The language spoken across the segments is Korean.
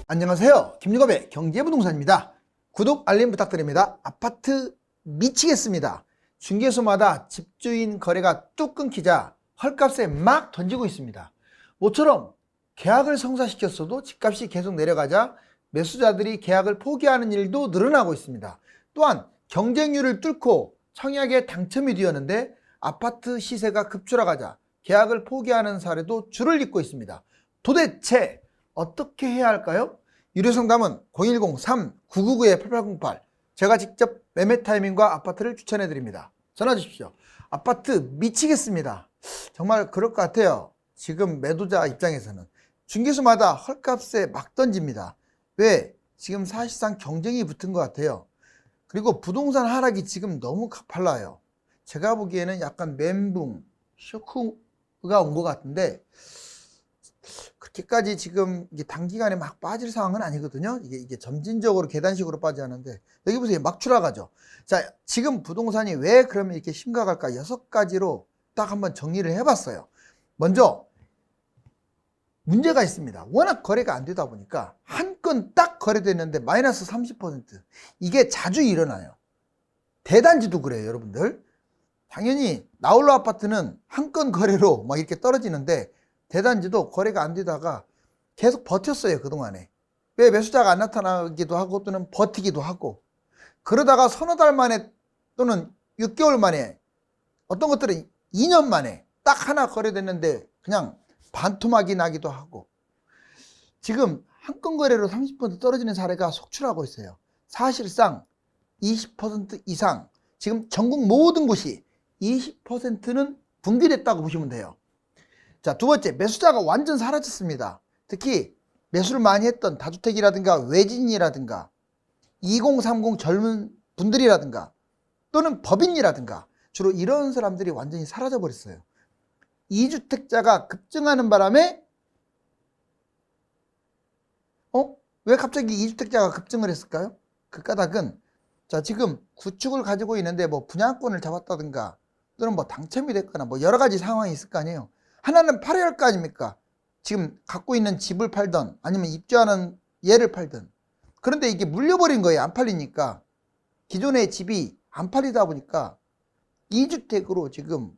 안녕하세요. 김유갑의 경제부동산입니다. 구독, 알림 부탁드립니다. 아파트 미치겠습니다. 중개소마다 집주인 거래가 뚝 끊기자 헐값에 막 던지고 있습니다. 모처럼 계약을 성사시켰어도 집값이 계속 내려가자 매수자들이 계약을 포기하는 일도 늘어나고 있습니다. 또한 경쟁률을 뚫고 청약에 당첨이 되었는데 아파트 시세가 급추락하자 계약을 포기하는 사례도 줄을 잇고 있습니다. 도대체 어떻게 해야 할까요? 유료상담은 010-3999-8808 제가 직접 매매 타이밍과 아파트를 추천해 드립니다. 전화 주십시오. 아파트 미치겠습니다. 정말 그럴 것 같아요. 지금 매도자 입장에서는 중개소마다 헐값에 막 던집니다. 왜? 지금 사실상 경쟁이 붙은 것 같아요. 그리고 부동산 하락이 지금 너무 가팔라요. 제가 보기에는 약간 멘붕, 쇼크가 온 것 같은데 그렇게까지 지금 이게 단기간에 막 빠질 상황은 아니거든요. 이게 점진적으로 계단식으로 빠지는데 여기 보세요. 막 추락하죠. 자, 지금 부동산이 왜 그러면 이렇게 심각할까? 6가지로 딱 한번 정리를 해봤어요. 먼저 문제가 있습니다. 워낙 거래가 안 되다 보니까 한 건 딱 거래됐는데 마이너스 30%. 이게 자주 일어나요. 대단지도 그래요, 여러분들. 당연히 나홀로 아파트는 한 건 거래로 막 이렇게 떨어지는데 대단지도 거래가 안 되다가 계속 버텼어요, 그동안에. 왜? 매수자가 안 나타나기도 하고 또는 버티기도 하고. 그러다가 서너 달 만에 또는 6개월 만에 어떤 것들은 2년 만에 딱 하나 거래됐는데 그냥 반토막이 나기도 하고. 지금 한 건 거래로 30% 떨어지는 사례가 속출하고 있어요. 사실상 20% 이상, 지금 전국 모든 곳이 20%는 붕괴됐다고 보시면 돼요. 자, 두 번째, 매수자가 완전 사라졌습니다. 특히 매수를 많이 했던 다주택이라든가 외진이라든가 2030 젊은 분들이라든가 또는 법인이라든가 주로 이런 사람들이 완전히 사라져 버렸어요. 2주택자가 급증하는 바람에 왜 갑자기 2주택자가 급증을 했을까요? 그 까닭은 자, 지금 구축을 가지고 있는데 뭐 분양권을 잡았다든가 또는 뭐 당첨이 됐거나 뭐 여러 가지 상황이 있을 거 아니에요. 하나는 팔아야 할 거 아닙니까? 지금 갖고 있는 집을 팔던 아니면 입주하는 얘를 팔던. 그런데 이게 물려버린 거예요. 안 팔리니까. 기존의 집이 안 팔리다 보니까 2주택으로 지금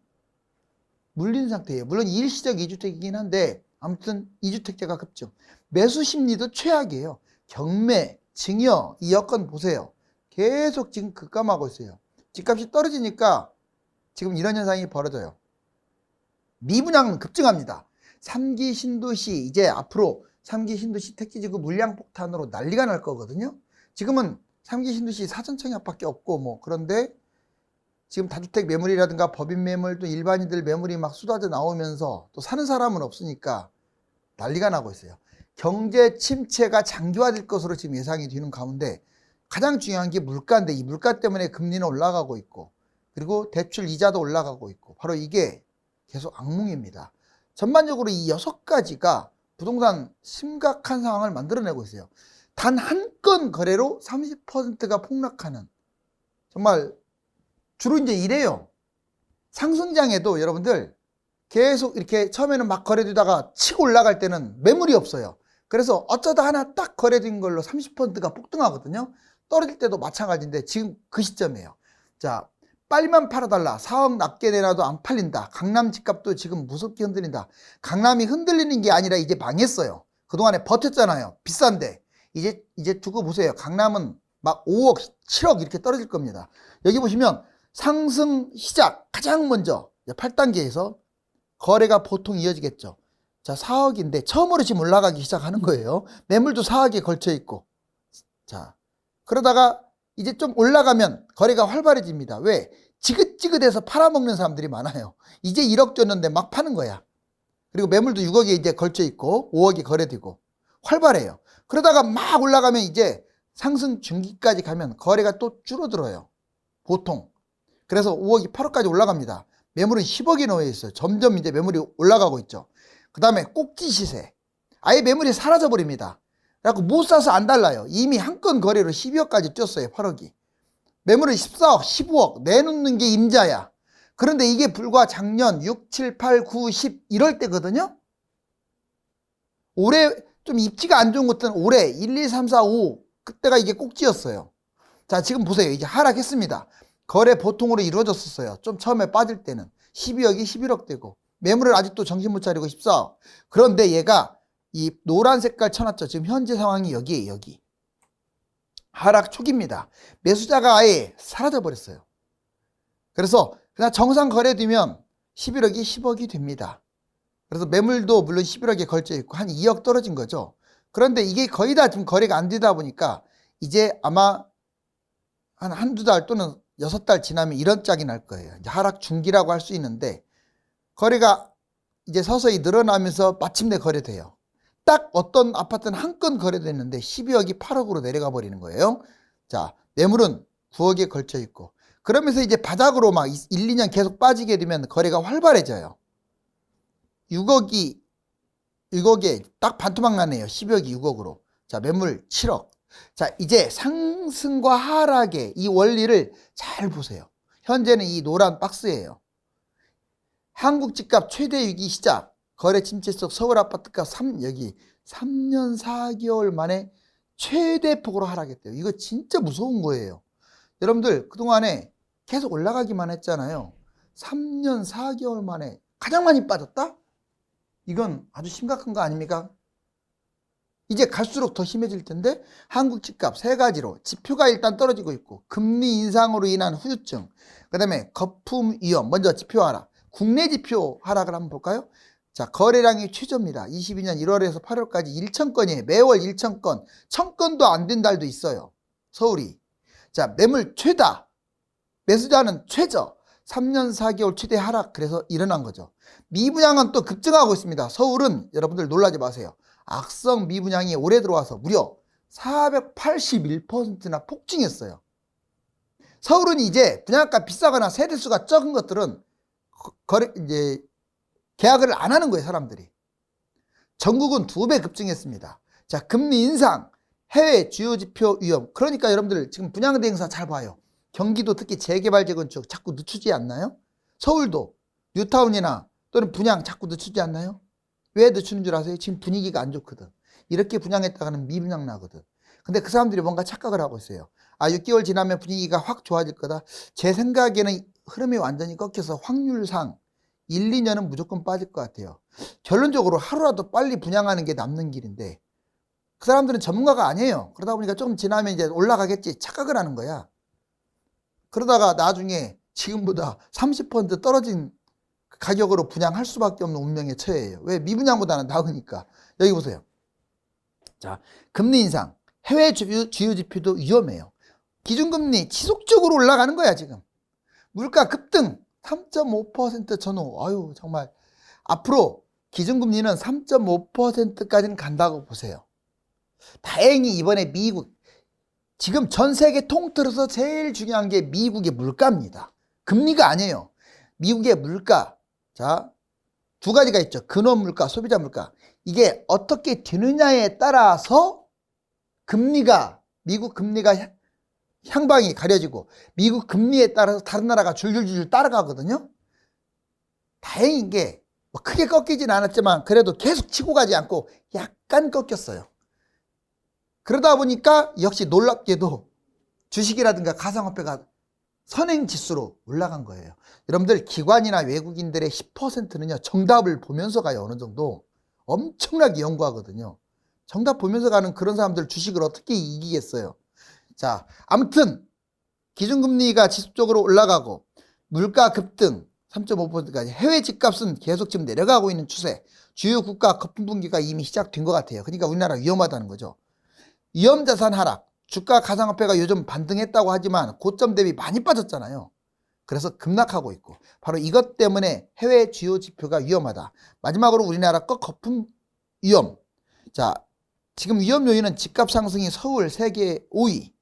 물린 상태예요. 물론 일시적 2주택이긴 한데 아무튼 2주택자가 급증. 매수 심리도 최악이에요. 경매, 증여, 이 여건 보세요. 계속 지금 급감하고 있어요. 집값이 떨어지니까 지금 이런 현상이 벌어져요. 미분양은 급증합니다. 3기 신도시, 이제 앞으로 3기 신도시 택지지구 물량폭탄으로 난리가 날 거거든요. 지금은 3기 신도시 사전청약밖에 없고 뭐 그런데 지금 다주택 매물이라든가 법인 매물 또 일반인들 매물이 막 쏟아져 나오면서 또 사는 사람은 없으니까 난리가 나고 있어요. 경제 침체가 장기화될 것으로 지금 예상이 되는 가운데 가장 중요한 게 물가인데 이 물가 때문에 금리는 올라가고 있고 그리고 대출 이자도 올라가고 있고 바로 이게 계속 악몽입니다. 전반적으로 이 6가지가 부동산 심각한 상황을 만들어내고 있어요. 단 한 건 거래로 30%가 폭락하는, 정말 주로 이제 이래요. 상승장에도 여러분들 계속 이렇게 처음에는 막 거래되다가 치고 올라갈 때는 매물이 없어요. 그래서 어쩌다 하나 딱 거래된 걸로 30%가 폭등하거든요. 떨어질 때도 마찬가지인데 지금 그 시점이에요. 자, 빨리만 팔아달라. 4억 낮게 내놔도 안 팔린다. 강남 집값도 지금 무섭게 흔들린다. 강남이 흔들리는 게 아니라 이제 망했어요. 그동안에 버텼잖아요. 비싼데. 이제 두고 보세요. 강남은 막 5억, 7억 이렇게 떨어질 겁니다. 여기 보시면 상승 시작 가장 먼저 8단계에서 거래가 보통 이어지겠죠. 자, 4억인데 처음으로 지금 올라가기 시작하는 거예요. 매물도 4억에 걸쳐 있고. 자, 그러다가 이제 좀 올라가면 거래가 활발해집니다. 왜? 지긋지긋해서 팔아먹는 사람들이 많아요. 이제 1억 줬는데 막 파는 거야. 그리고 매물도 6억에 이제 걸쳐 있고 5억이 거래되고 활발해요. 그러다가 막 올라가면 이제 상승 중기까지 가면 거래가 또 줄어들어요. 보통. 그래서 5억이 8억까지 올라갑니다. 매물은 10억이 놓여 있어요. 점점 이제 매물이 올라가고 있죠. 그 다음에 꼭지 시세. 아예 매물이 사라져 버립니다. 그래갖고 못 사서 안 달라요. 이미 한 건 거래로 12억까지 뛰었어요. 8억이. 매물은 14억, 15억 내놓는 게 임자야. 그런데 이게 불과 작년 6, 7, 8, 9, 10 이럴 때거든요. 올해 좀 입지가 안 좋은 것들은 올해 1, 2, 3, 4, 5 그때가 이게 꼭지였어요. 자, 지금 보세요. 이제 하락했습니다. 거래 보통으로 이루어졌었어요. 좀 처음에 빠질 때는 12억이 11억 되고 매물을 아직도 정신 못 차리고 14억. 그런데 얘가 이 노란 색깔 쳐놨죠. 지금 현재 상황이 여기에요. 여기. 하락 초기입니다. 매수자가 아예 사라져 버렸어요. 그래서 그냥 정상 거래되면 11억이 10억이 됩니다. 그래서 매물도 물론 11억에 걸쳐 있고 한 2억 떨어진 거죠. 그런데 이게 거의 다 지금 거래가 안 되다 보니까 이제 아마 한두 달 또는 6달 지나면 이런 짝이 날 거예요. 이제 하락 중기라고 할 수 있는데 거래가 이제 서서히 늘어나면서 마침내 거래돼요. 딱 어떤 아파트는 한 건 거래됐는데 12억이 8억으로 내려가 버리는 거예요. 자, 매물은 9억에 걸쳐 있고 그러면서 이제 바닥으로 막 1, 2년 계속 빠지게 되면 거래가 활발해져요. 6억에 딱 반토막 나네요. 12억이 6억으로. 자, 매물 7억. 자, 이제 상승과 하락의 이 원리를 잘 보세요. 현재는 이 노란 박스예요. 한국 집값 최대 위기 시작. 거래 침체 속 서울 아파트값 여기 3년 4개월 만에 최대폭으로 하락했대요. 이거 진짜 무서운 거예요. 여러분들 그동안에 계속 올라가기만 했잖아요. 3년 4개월 만에 가장 많이 빠졌다? 이건 아주 심각한 거 아닙니까? 이제 갈수록 더 심해질 텐데 한국 집값 세 가지로 지표가 일단 떨어지고 있고 금리 인상으로 인한 후유증, 그 다음에 거품 위험, 먼저 지표 하락, 국내 지표 하락을 한번 볼까요? 자, 거래량이 최저입니다. 22년 1월에서 8월까지 1,000건이에요. 매월 1,000건, 1,000건도 안 된 달도 있어요. 서울이. 자, 매물 최다, 매수자는 최저, 3년 4개월 최대 하락, 그래서 일어난 거죠. 미분양은 또 급증하고 있습니다. 서울은 여러분들 놀라지 마세요. 악성 미분양이 올해 들어와서 무려 481%나 폭증했어요. 서울은 이제 분양가 비싸거나 세대수가 적은 것들은 이제 계약을 안 하는 거예요, 사람들이. 전국은 2배 급증했습니다. 자, 금리 인상, 해외 주요 지표 위험. 그러니까 여러분들 지금 분양대행사 잘 봐요. 경기도 특히 재개발 재건축 자꾸 늦추지 않나요? 서울도 뉴타운이나 또는 분양 자꾸 늦추지 않나요? 왜 늦추는 줄 아세요? 지금 분위기가 안 좋거든. 이렇게 분양했다가는 미분양 나거든. 근데 그 사람들이 뭔가 착각을 하고 있어요. 아, 6개월 지나면 분위기가 확 좋아질 거다. 제 생각에는 흐름이 완전히 꺾여서 확률상 1, 2년은 무조건 빠질 것 같아요. 결론적으로 하루라도 빨리 분양하는 게 남는 길인데 그 사람들은 전문가가 아니에요. 그러다 보니까 좀 지나면 이제 올라가겠지 착각을 하는 거야. 그러다가 나중에 지금보다 30% 떨어진 가격으로 분양할 수밖에 없는 운명에 처해요. 왜? 미분양보다는 나으니까. 여기 보세요. 자, 금리 인상, 해외 주요 지표도 위험해요. 기준금리 지속적으로 올라가는 거야 지금. 물가 급등 3.5% 전후. 아유 정말 앞으로 기준금리는 3.5%까지는 간다고 보세요. 다행히 이번에 미국, 지금 전 세계 통틀어서 제일 중요한 게 미국의 물가입니다. 금리가 아니에요. 미국의 물가. 자, 두 가지가 있죠. 근원 물가, 소비자 물가. 이게 어떻게 되느냐에 따라서 금리가, 미국 금리가 향방이 가려지고 미국 금리에 따라서 다른 나라가 줄줄줄 따라가거든요. 다행인 게 뭐 크게 꺾이진 않았지만 그래도 계속 치고 가지 않고 약간 꺾였어요. 그러다 보니까 역시 놀랍게도 주식이라든가 가상화폐가 선행지수로 올라간 거예요. 여러분들 기관이나 외국인들의 10%는요 정답을 보면서 가요. 어느 정도 엄청나게 연구하거든요. 정답 보면서 가는 그런 사람들 주식을 어떻게 이기겠어요. 자, 아무튼 기준금리가 지속적으로 올라가고 물가 급등 3.5%까지, 해외 집값은 계속 지금 내려가고 있는 추세, 주요 국가 거품 분기가 이미 시작된 것 같아요. 그러니까 우리나라 위험하다는 거죠. 위험자산 하락, 주가 가상화폐가 요즘 반등했다고 하지만 고점 대비 많이 빠졌잖아요. 그래서 급락하고 있고 바로 이것 때문에 해외 주요 지표가 위험하다. 마지막으로 우리나라 거 거품 위험. 자, 지금 위험 요인은 집값 상승이 서울 세계 5위,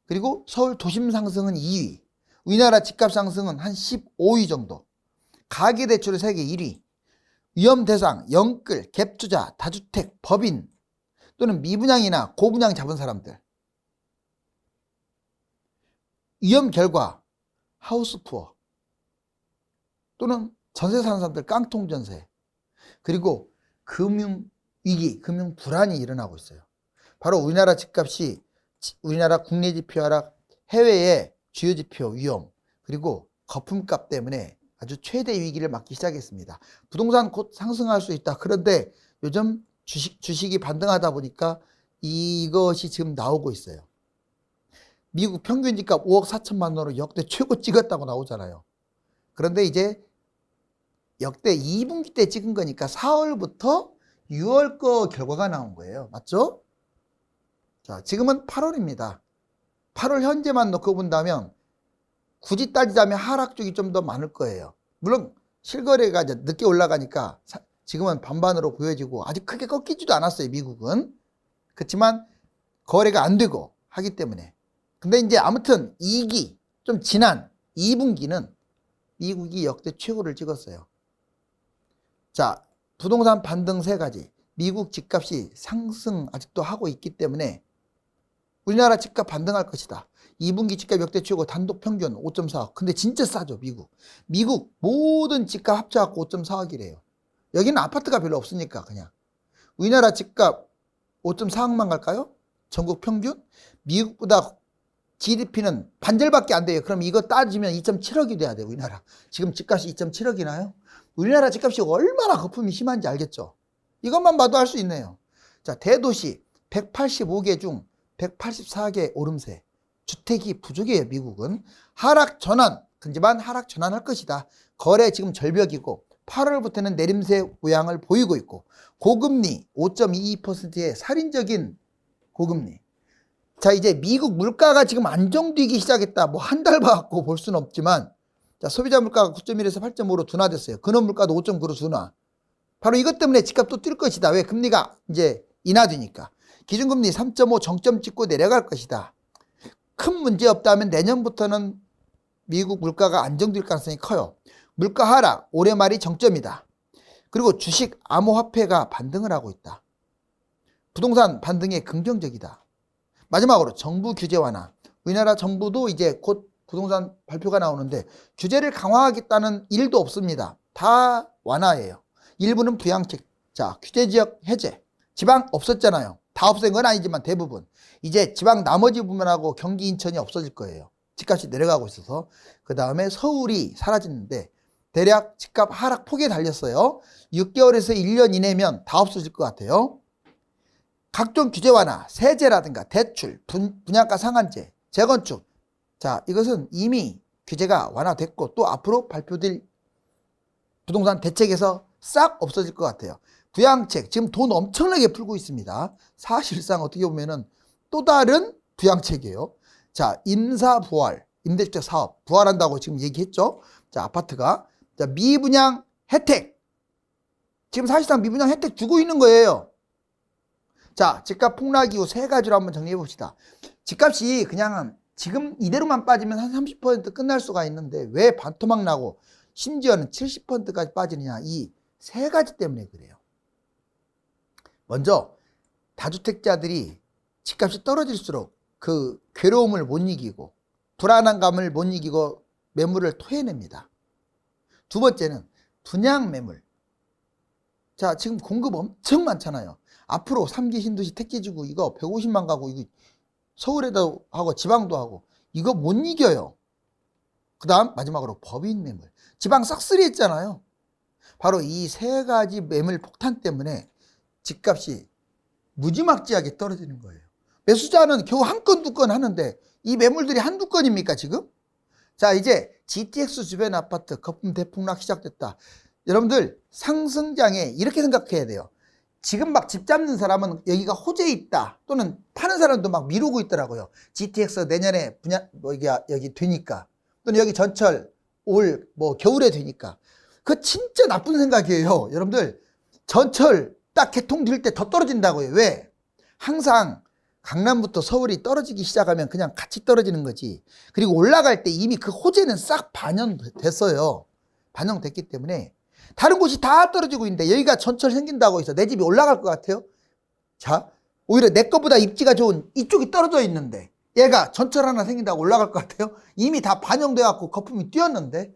그리고 서울 도심 상승은 2위, 우리나라 집값 상승은 한 15위 정도, 가계대출 세계 1위, 위험 대상, 영끌, 갭투자, 다주택, 법인 또는 미분양이나 고분양 잡은 사람들, 위험 결과 하우스푸어 또는 전세 사는 사람들 깡통 전세, 그리고 금융 위기, 금융 불안이 일어나고 있어요. 바로 우리나라 집값이 우리나라 국내 지표 하락, 해외의 주요 지표 위험, 그리고 거품값 때문에 아주 최대 위기를 맞기 시작했습니다. 부동산 곧 상승할 수 있다. 그런데 요즘 주식이 반등하다 보니까 이것이 지금 나오고 있어요. 미국 평균 집값 5억 4천만 원으로 역대 최고 찍었다고 나오잖아요. 그런데 이제 역대 2분기 때 찍은 거니까 4월부터 6월 거 결과가 나온 거예요. 맞죠? 자, 지금은 8월입니다. 8월 현재만 놓고 본다면 굳이 따지자면 하락 쪽이 좀 더 많을 거예요. 물론 실거래가 이제 늦게 올라가니까 지금은 반반으로 보여지고 아직 크게 꺾이지도 않았어요. 미국은. 그렇지만 거래가 안 되고 하기 때문에. 근데 이제 아무튼 2기 좀 지난 2분기는 미국이 역대 최고를 찍었어요. 자, 부동산 반등 3가지. 미국 집값이 상승 아직도 하고 있기 때문에 우리나라 집값 반등할 것이다. 2분기 집값 역대 최고 단독 평균 5.4억. 근데 진짜 싸죠, 미국. 미국 모든 집값 합쳐갖고 5.4억이래요. 여기는 아파트가 별로 없으니까 그냥. 우리나라 집값 5.4억만 갈까요? 전국 평균? 미국보다 GDP는 반절밖에 안 돼요. 그럼 이거 따지면 2.7억이 돼야 돼요, 우리나라. 지금 집값이 2.7억이나요? 우리나라 집값이 얼마나 거품이 심한지 알겠죠? 이것만 봐도 알 수 있네요. 자, 대도시 185개 중 184개 오름세. 주택이 부족해요, 미국은. 하락 전환, 하지만 하락 전환할 것이다. 거래 지금 절벽이고 8월부터는 내림세 모양을 보이고 있고 고금리 5.22%의 살인적인 고금리. 자, 이제 미국 물가가 지금 안정되기 시작했다. 뭐 한 달 봐갖고 볼 수는 없지만 자, 소비자 물가가 9.1에서 8.5로 둔화됐어요. 근원 물가도 5.9로 둔화. 바로 이것 때문에 집값도 뛸 것이다. 왜? 금리가 이제 인하되니까. 기준금리 3.5 정점 찍고 내려갈 것이다. 큰 문제 없다면 내년부터는 미국 물가가 안정될 가능성이 커요. 물가 하락 올해 말이 정점이다. 그리고 주식 암호화폐가 반등을 하고 있다. 부동산 반등에 긍정적이다. 마지막으로 정부 규제 완화. 우리나라 정부도 이제 곧 부동산 발표가 나오는데 규제를 강화하겠다는 일도 없습니다. 다 완화예요. 일부는 부양책. 자, 규제지역 해제. 지방 없었잖아요. 다 없앤 건 아니지만 대부분. 이제 지방 나머지 부분하고 경기 인천이 없어질 거예요. 집값이 내려가고 있어서. 그 다음에 서울이 사라지는데 대략 집값 하락 폭에 달렸어요. 6개월에서 1년 이내면 다 없어질 것 같아요. 각종 규제 완화, 세제라든가 대출, 분양가 상한제, 재건축. 자, 이것은 이미 규제가 완화됐고 또 앞으로 발표될 부동산 대책에서 싹 없어질 것 같아요. 부양책, 지금 돈 엄청나게 풀고 있습니다. 사실상 어떻게 보면은 또 다른 부양책이에요. 자, 임사 부활, 임대주택 사업 부활한다고 지금 얘기했죠. 자, 아파트가. 자, 미분양 혜택. 지금 사실상 미분양 혜택 주고 있는 거예요. 자, 집값 폭락 이후 3가지로 한번 정리해 봅시다. 집값이 그냥 지금 이대로만 빠지면 한 30% 끝날 수가 있는데 왜 반토막 나고 심지어는 70%까지 빠지느냐. 이 3가지 때문에 그래요. 먼저 다주택자들이 집값이 떨어질수록 그 괴로움을 못 이기고 불안한 감을 못 이기고 매물을 토해냅니다. 두 번째는 분양 매물. 자, 지금 공급 엄청 많잖아요. 앞으로 3기 신도시 택지지구 이거 150만 가구 이거 서울에도 하고 지방도 하고 이거 못 이겨요. 그 다음 마지막으로 법인 매물. 지방 싹쓸이 했잖아요. 바로 이 3가지 매물 폭탄 때문에 집값이 무지막지하게 떨어지는 거예요. 매수자는 겨우 한 건, 2건 하는데 이 매물들이 한두 건입니까 지금? 자, 이제 GTX 주변 아파트 거품 대폭락 시작됐다. 여러분들 상승장에 이렇게 생각해야 돼요. 지금 막 집 잡는 사람은 여기가 호재에 있다. 또는 파는 사람도 막 미루고 있더라고요. GTX 내년에 여기 되니까. 또는 여기 전철 올 겨울에 되니까. 그거 진짜 나쁜 생각이에요. 여러분들 전철 딱 개통될 때 더 떨어진다고요. 왜? 항상 강남부터 서울이 떨어지기 시작하면 그냥 같이 떨어지는 거지. 그리고 올라갈 때 이미 그 호재는 싹 반영됐어요. 반영됐기 때문에 다른 곳이 다 떨어지고 있는데 여기가 전철 생긴다고 해서 내 집이 올라갈 것 같아요? 자, 오히려 내 거보다 입지가 좋은 이쪽이 떨어져 있는데 얘가 전철 하나 생긴다고 올라갈 것 같아요? 이미 다 반영돼 갖고 거품이 뛰었는데.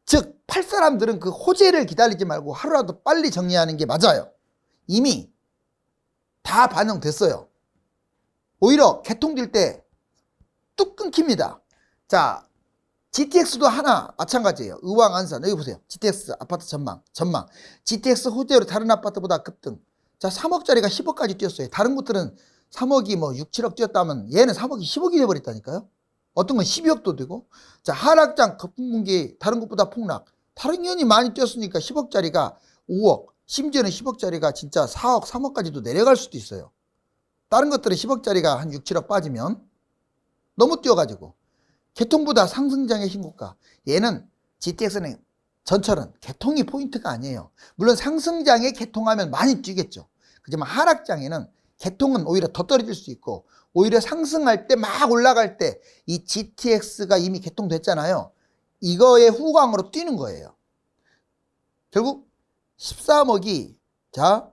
즉 팔 사람들은 그 호재를 기다리지 말고 하루라도 빨리 정리하는 게 맞아요. 이미 다 반영됐어요. 오히려 개통될 때 뚝 끊깁니다. 자, GTX도 하나 마찬가지예요. 의왕, 안산. 여기 보세요. GTX 아파트 전망. GTX 호재로 다른 아파트보다 급등. 자, 3억짜리가 10억까지 뛰었어요. 다른 곳들은 3억이 뭐 6, 7억 뛰었다면 얘는 3억이 10억이 돼버렸다니까요. 어떤 건 12억도 되고. 자, 하락장 거품분기 다른 곳보다 폭락. 다른 년이 많이 뛰었으니까 10억짜리가 5억. 심지어는 10억짜리가 진짜 4억, 3억까지도 내려갈 수도 있어요. 다른 것들은 10억짜리가 한 6, 7억 빠지면 너무 뛰어가지고. 개통보다 상승장의 신고가. 얘는 GTX는 전철은 개통이 포인트가 아니에요. 물론 상승장에 개통하면 많이 뛰겠죠. 하지만 하락장에는 개통은 오히려 더 떨어질 수 있고 오히려 상승할 때 막 올라갈 때 이 GTX가 이미 개통됐잖아요. 이거의 후광으로 뛰는 거예요. 결국 13억이 자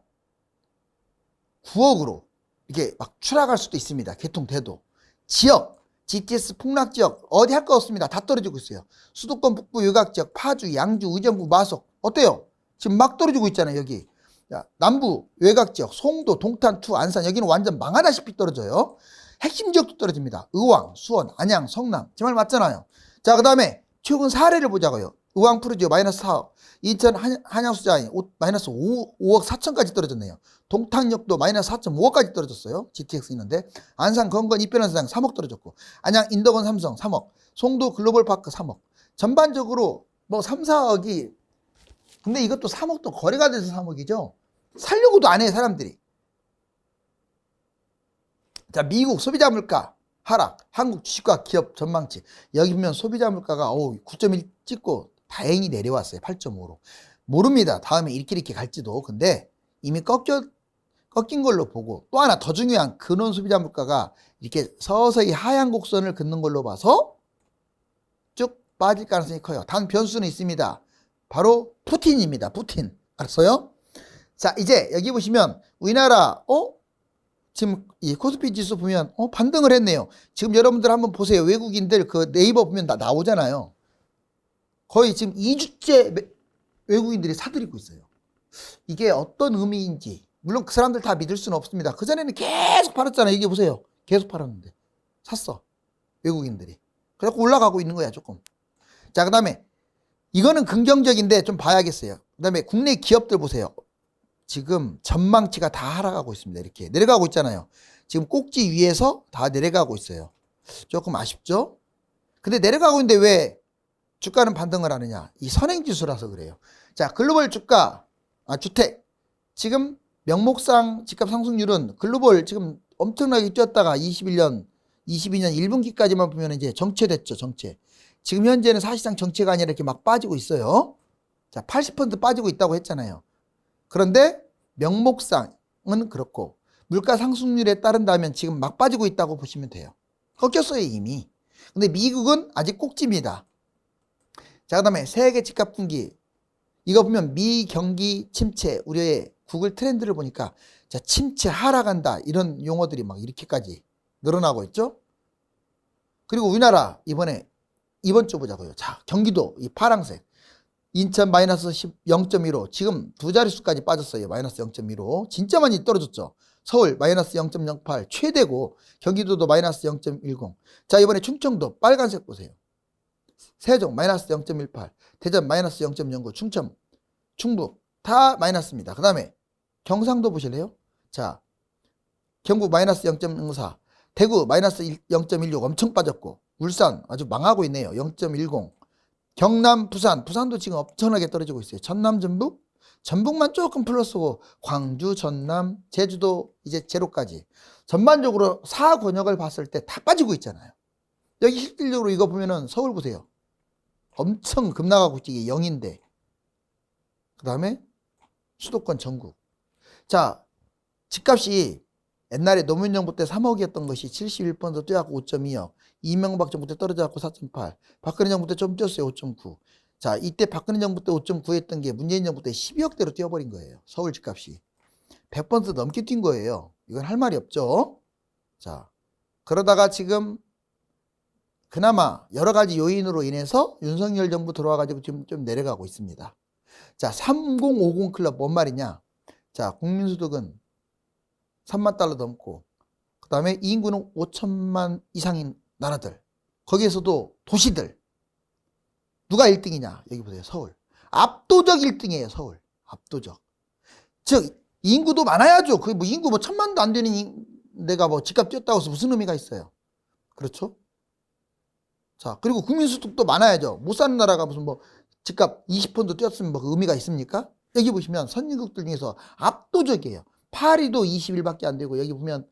9억으로 이게 막 추락할 수도 있습니다. 개통돼도. 지역 GTX 폭락 지역 어디 할 거 없습니다. 다 떨어지고 있어요. 수도권 북부 외곽 지역 파주, 양주, 의정부, 마속 어때요? 지금 막 떨어지고 있잖아요. 여기 자, 남부 외곽 지역 송도, 동탄, 투, 안산 여기는 완전 망하다시피 떨어져요. 핵심 지역도 떨어집니다. 의왕, 수원, 안양, 성남 제 말 맞잖아요. 자, 그 다음에 최근 사례를 보자고요. 의왕 푸르지오 마이너스 4억, 인천 한양수자인 마이너스 5억 4천까지 떨어졌네요. 동탄역도 마이너스 4.5억까지 떨어졌어요. GTX 있는데 안산 건건 이변환사장 3억 떨어졌고 안양 인덕원 삼성 3억, 송도 글로벌파크 3억. 전반적으로 뭐 3, 4억이 근데 이것도 3억도 거래가 돼서 3억이죠. 살려고도 안 해 사람들이. 자, 미국 소비자 물가 하락, 한국 주식과 기업 전망치. 여기 보면 소비자 물가가 9.1 찍고 다행히 내려왔어요. 8.5로. 모릅니다. 다음에 이렇게 갈지도. 근데 이미 꺾인 걸로 보고 또 하나 더 중요한 근원 소비자 물가가 이렇게 서서히 하향 곡선을 긋는 걸로 봐서 쭉 빠질 가능성이 커요. 단 변수는 있습니다. 바로 푸틴입니다. 푸틴. 알았어요? 자, 이제 여기 보시면 우리나라 지금 이 코스피 지수 보면 반등을 했네요. 지금 여러분들 한번 보세요. 외국인들 그 네이버 보면 다 나오잖아요. 거의 지금 2주째 외국인들이 사들이고 있어요. 이게 어떤 의미인지 물론 그 사람들 다 믿을 수는 없습니다. 그전에는 계속 팔았잖아요. 여기 보세요. 계속 팔았는데 샀어. 외국인들이. 그래갖고 올라가고 있는 거야 조금. 자, 그 다음에 이거는 긍정적인데 좀 봐야겠어요. 그 다음에 국내 기업들 보세요. 지금 전망치가 다 하락하고 있습니다. 이렇게 내려가고 있잖아요. 지금 꼭지 위에서 다 내려가고 있어요. 조금 아쉽죠? 근데 내려가고 있는데 왜 주가는 반등을 하느냐? 이 선행지수라서 그래요. 자, 글로벌 주가, 주택. 지금 명목상 집값 상승률은 글로벌 지금 엄청나게 뛰었다가 22년 1분기까지만 보면 이제 정체됐죠. 정체. 지금 현재는 사실상 정체가 아니라 이렇게 막 빠지고 있어요. 자, 80% 빠지고 있다고 했잖아요. 그런데 명목상은 그렇고 물가 상승률에 따른다면 지금 막 빠지고 있다고 보시면 돼요. 꺾였어요 이미. 근데 미국은 아직 꼭지입니다. 자, 그 다음에 세계 집값 분기. 이거 보면 미경기 침체 우려의 구글 트렌드를 보니까 자, 침체 하락한다 이런 용어들이 막 이렇게까지 늘어나고 있죠. 그리고 우리나라 이번 주 보자고요. 자, 경기도 이 파란색 인천 마이너스 0.15 지금 두 자릿수까지 빠졌어요. 마이너스 0.15 진짜 많이 떨어졌죠. 서울 마이너스 0.08 최대고 경기도도 마이너스 0.10. 자, 이번에 충청도 빨간색 보세요. 세종 마이너스 0.18 대전 마이너스 0.09 충청 충북 다 마이너스입니다. 그 다음에 경상도 보실래요? 자, 경북 마이너스 0.04 대구 마이너스 0.16 엄청 빠졌고 울산 아주 망하고 있네요. 0.10 경남 부산도 지금 엄청나게 떨어지고 있어요. 전남 전북만 조금 플러스고 광주 전남 제주도 이제 제로까지 전반적으로 4권역을 봤을 때 다 빠지고 있잖아요. 여기 실질적으로 이거 보면은 서울 보세요. 엄청 급락하고 있지. 이게 0인데 그 다음에 수도권 전국. 자, 집값이 옛날에 노무현 정부 때 3억이었던 것이 71% 뛰어갖고 5.2억. 이명박 정부 때 떨어져갖고 4.8. 박근혜 정부 때 좀 뛰었어요. 5.9. 자, 이때 박근혜 정부 때 5.9 했던 게 문재인 정부 때 12억대로 뛰어버린 거예요. 서울 집값이. 100% 넘게 뛴 거예요. 이건 할 말이 없죠. 자, 그러다가 지금 그나마 여러 가지 요인으로 인해서 윤석열 정부 들어와가지고 지금 좀 내려가고 있습니다. 자, 3050 클럽 뭔 말이냐? 자, 국민소득은 3만 달러 넘고, 그 다음에 인구는 5천만 이상인 나라들, 거기에서도 도시들, 누가 1등이냐? 여기 보세요. 서울. 압도적 1등이에요. 서울. 압도적. 즉 인구도 많아야죠. 그 뭐 인구 뭐 1,000만도 안 되는 내가 뭐 집값 뛰었다고 해서 무슨 의미가 있어요? 그렇죠? 자, 그리고 국민소득도 많아야죠. 못 사는 나라가 무슨 뭐 집값 20%도 뛰었으면 뭐 그 의미가 있습니까? 여기 보시면 선진국들 중에서 압도적이에요. 파리도 21밖에 안 되고, 여기 보면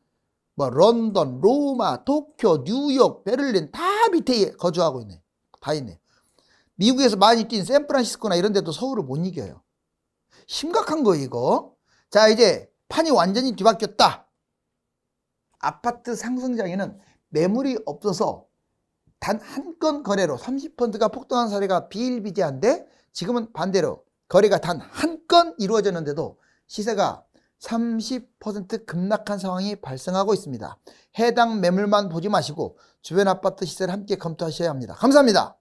뭐 런던, 로마, 도쿄, 뉴욕, 베를린 다 밑에 거주하고 있네. 다 있네. 미국에서 많이 뛴 샌프란시스코나 이런 데도 서울을 못 이겨요. 심각한 거 이거. 자, 이제 판이 완전히 뒤바뀌었다. 아파트 상승장에는 매물이 없어서 단 한 건 거래로 30%가 폭등한 사례가 비일비재한데, 지금은 반대로 거래가 단 한 건 이루어졌는데도 시세가 30% 급락한 상황이 발생하고 있습니다. 해당 매물만 보지 마시고 주변 아파트 시세를 함께 검토하셔야 합니다. 감사합니다.